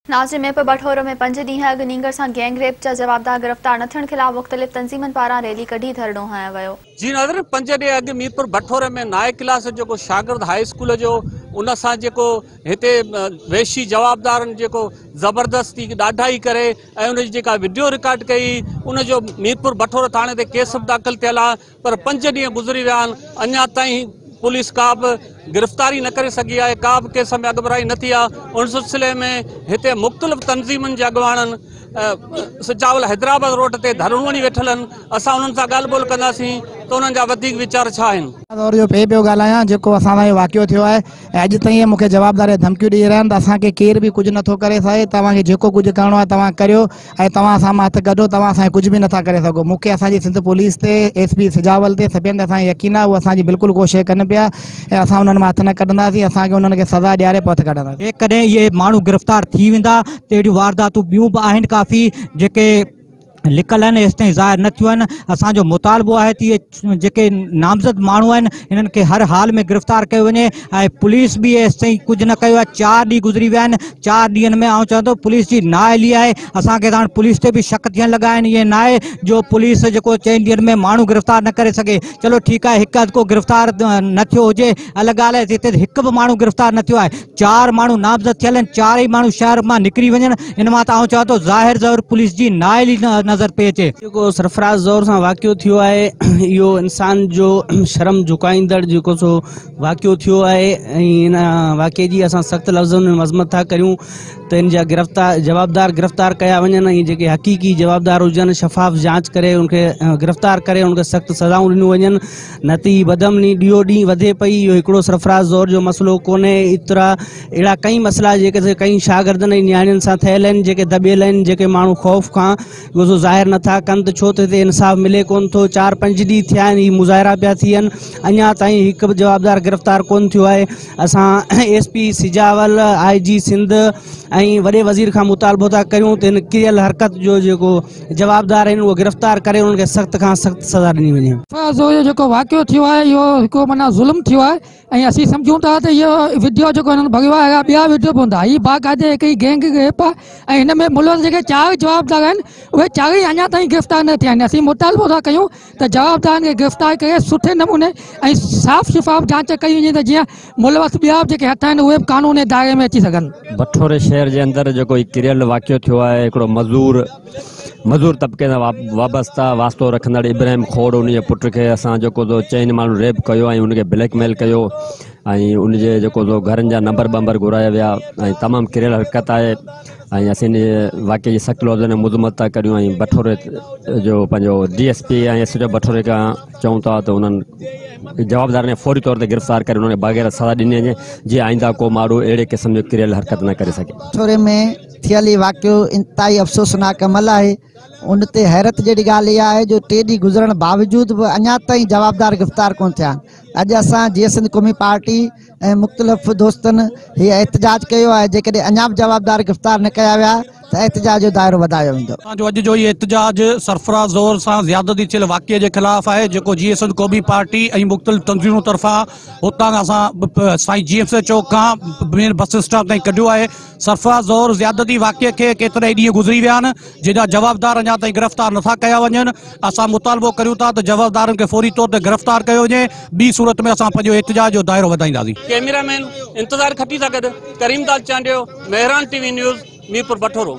नाज़िम मीरपुर बठोर में 5 ॾींहं अॻु नींगर सां गैंग रेप जा जवाबदार गिरफ़्तार न थियण ख़िलाफ़ मुख़्तलिफ़ तंज़ीमनि पारां रैली कढी धरनो हणायो वियो। जी नाज़रीन, 5 ॾींहं अॻु मीरपुर बठोर में नाए क्लास जो शागिर्द हाई स्कूल जो उन सां हिते वेशी जवाबदारनि ज़बरदस्ती ॾाढाई करे ऐं उन जी वीडियो रिकॉर्ड कई, उन जो मीरपुर बठोर थाने ते केस दाख़िल थियल आहे। पर 5 ॾींहं गुज़री विया आहिनि, अञा ताईं पुलिस का बि गिरफ़्तारी न करे सघी आहे, का बि केस में अॻुभराई न थी आहे। उन सिलसिले में हिते मुख़्तलिफ़ तंज़ीमनि जे अॻुवाणनि सिजावल हैदराबाद रोड ते धरणो वञी वेठल आहिनि। असां उन्हनि सां ॻाल्हि ॿोल कंदासीं त उन्हनि जा वधीक वीचार छा आहिनि। दौर जो पे पियो ॻाल्हायां जेको असां सां वाक़ियो थियो आहे ऐं अॼु ताईं मूंखे जवाबदार धमकियूं ॾेई रहिया आहिनि त असांखे केर बि कुझु नथो करे सघे। तव्हांखे जेको कुझु करिणो आहे तव्हां करियो ऐं तव्हां असां मां हथ कढो, तव्हां असांखे कुझु बि नथा करे सघो। मूंखे असांजी सिंध पुलिस ते SP सिजावल ते सभिनि ते असांखे यकीन आहे, उहे असांजी बिल्कुलु को शइ कनि पिया ऐं असां उन्हनि मां हथ न कढंदासीं। असांखे उन्हनि खे सज़ा ॾियारे पोइ हथ कढंदासीं। जेकॾहिं इहे माण्हू गिरफ़्तार थी वेंदा त अहिड़ियूं वारदातूं ॿियूं बि आहिनि काफ़ी जेके लिकल आहिनि, हेसि ताईं ज़ाहिर न थियूं आहिनि। असांजो मुतालबो आहे त इहे जेके नामज़द माण्हू आहिनि इन्हनि खे हर हाल में गिरफ़्तार कयो वञे ऐं पुलिस बि हेसि ताईं कुझु न कयो आहे। 4 ॾींहं गुज़री विया आहिनि, 4 ॾींहंनि में आउं चवां थो पुलिस जी नाअहली आहे। असांखे त हाणे पुलिस ते बि शक थियण लॻा आहिनि। इहे न आहे जो पुलिस जेको 4 ॾींहंनि में माण्हू गिरफ़्तार न करे सघे। चलो ठीकु आहे, हिकु अधु को गिरफ़्तार न थियो हुजे अलॻि ॻाल्हि आहे, हिते हिकु बि माण्हू गिरफ़्तार न थियो आहे। 4 माण्हू नामज़द थियल आहिनि, 4 ई माण्हू शहर मां निकिरी वञनि। इन मां त आउं चवां थो ज़ाहिर ज़रूर पुलिस जी नाअहली नज़र पई अचे। सरफराज ज़ौर सां वाक़ियो थियो आहे, इहो इंसान जो शर्म झुकाईंदड़ जेको सो वाक़ियो थियो आहे ऐं इन वाक़िए जी असां सख़्तु लफ़्ज़नि में मज़मत था करियूं त इन जा जवाबदार गिरफ़्तार कया वञनि ऐं जेके हक़ीक़ी जवाबदार हुजनि शफ़ाफ़ जांच करे उनखे गिरफ़्तार करे उनखे सख़्तु सज़ाऊं ॾिनियूं वञनि। न त ही बदमनी ॾींहों ॾींहुं वधे पई। इहो हिकिड़ो सरफराज ज़ौर जो मसइलो कोन्हे, एतिरा अहिड़ा कई मसइला जेके कई शागिर्दनि ऐं नियाणियुनि सां थियल आहिनि, जेके दॿियल आहिनि, जेके माण्हू ख़ौफ़ खां उहो ज़ाहिर नथा कनि त छो त हिते इंसाफ़ मिले कोन थो। 4-5 ॾींहं थिया आहिनि, ही मुज़ाहिरा पिया थियनि, अञा ताईं हिकु बि जवाबदार गिरफ़्तार कोन थियो आहे। असां SP सिजावल, IG सिंध ऐं वॾे वज़ीर खां मुतालबो था करियूं त हिन किरियल हरकत जो जेको जवाबदार आहिनि उहो गिरफ़्तार करे उन्हनि खे सख़्तु खां सख़्तु सज़ा ॾिनी वञे। जेको वाक़ियो थियो आहे इहो हिकु माना ज़ुल्म थियो आहे ऐं असीं सम्झूं था त इहो वीडियो जेको हिननि भॻियो आहे ॿिया वीडियो बि हूंदा। हीअ बाक़ाइदे हिकिड़ी गैंग रेप आहे ऐं हिन में मुल्क जेके 4 जवाबदार आहिनि उहे 4 ई अञा ताईं गिरफ़्तार न थिया आहिनि। असीं मुतालबो था कयूं त जवाबदारनि खे गिरफ़्तार करे सुठे नमूने ऐं साफ़ शिफ़ाफ़ जांच कई वञे त जीअं मुलवस ॿिया जेके हथ आहिनि उहे बि कानून जे दायरे में अची सघनि। बठोर शहर जे अंदरि जेको किरियल वाक़ियो थियो आहे, हिकिड़ो मज़ूर तबिके सां वाबस्ता वास्तो रखंदड़ इब्राहिम खोड़ उन जे पुट खे असां जेको 4 माण्हू रेप कयो ऐं उनखे ब्लैकमेल कयो ऐं उनजे जेको घरनि जा नंबर बंबर घुराया विया ऐं तमामु किरियल हरकत आहे ऐं असीं इन वाक़िए जी सख़्तु लफ़्ज़नि में मुज़मत था करियूं ऐं बठोर जो पंहिंजो DSP ऐं SHO बठोरे खां चऊं था त उन्हनि जवाबदार ने फौरी तौर ते गिरफ़्तार करे उन्होंने बग़ैर सज़ा ॾिनी वञे जीअं आईंदा को माण्हू अहिड़े क़िस्म जो किरियल हरकत न करे सघे। बठोरे में थियल ही वाक़ियो इंतहाई अफ़सोसनाक अमल आहे। उन ते हैरत जहिड़ी ॻाल्हि इहा आहे जो 3 ॾींहं गुज़रण बावजूदि बि अञा ताईं जवाबदार गिरफ़्तार कोन थिया आहिनि। अॼु असां जीअं सिंध क़ौमी पार्टी ऐं मुख़्तलिफ़ दोस्तनि हीअ एहतजाज कयो आहे, जेकॾहिं अञा बि जवाबदार गिरफ़्तार न कया विया त एहतजाज जो दायरो वधायो वेंदो। अॼु जो ये एहतजाज सरफराज ज़ौर सां ज़्यादती थियल वाक़िए जे ख़िलाफ़ आहे, जेको जीअं सिंध क़ौमी पार्टी ऐं मुख़्तलिफ़ तंज़ीमूं तरफ़ां हुतां असां साईं GFC चौक खां मेन बस स्टॉप ताईं कढियो आहे। सरफराज ज़ौर ज़्यादती वाक़िए खे केतिरा ॾींहं गुज़री विया आहिनि जंहिंजा जवाबदार अञा ताईं गिरफ़्तार नथा कया वञनि। असां मुतालबो करियूं था त जवाबदारनि खे फौरी तौर ते गिरफ़्तार कयो वञे, ॿी सूरत में असां पंहिंजो एहतजाज जो दायरो वधाईंदासीं। कैमरामैन इंतज़ार खटी सां गॾु करीमदास चांडियो, मेहरान TV न्यूज़, मीरपुर बठोरो।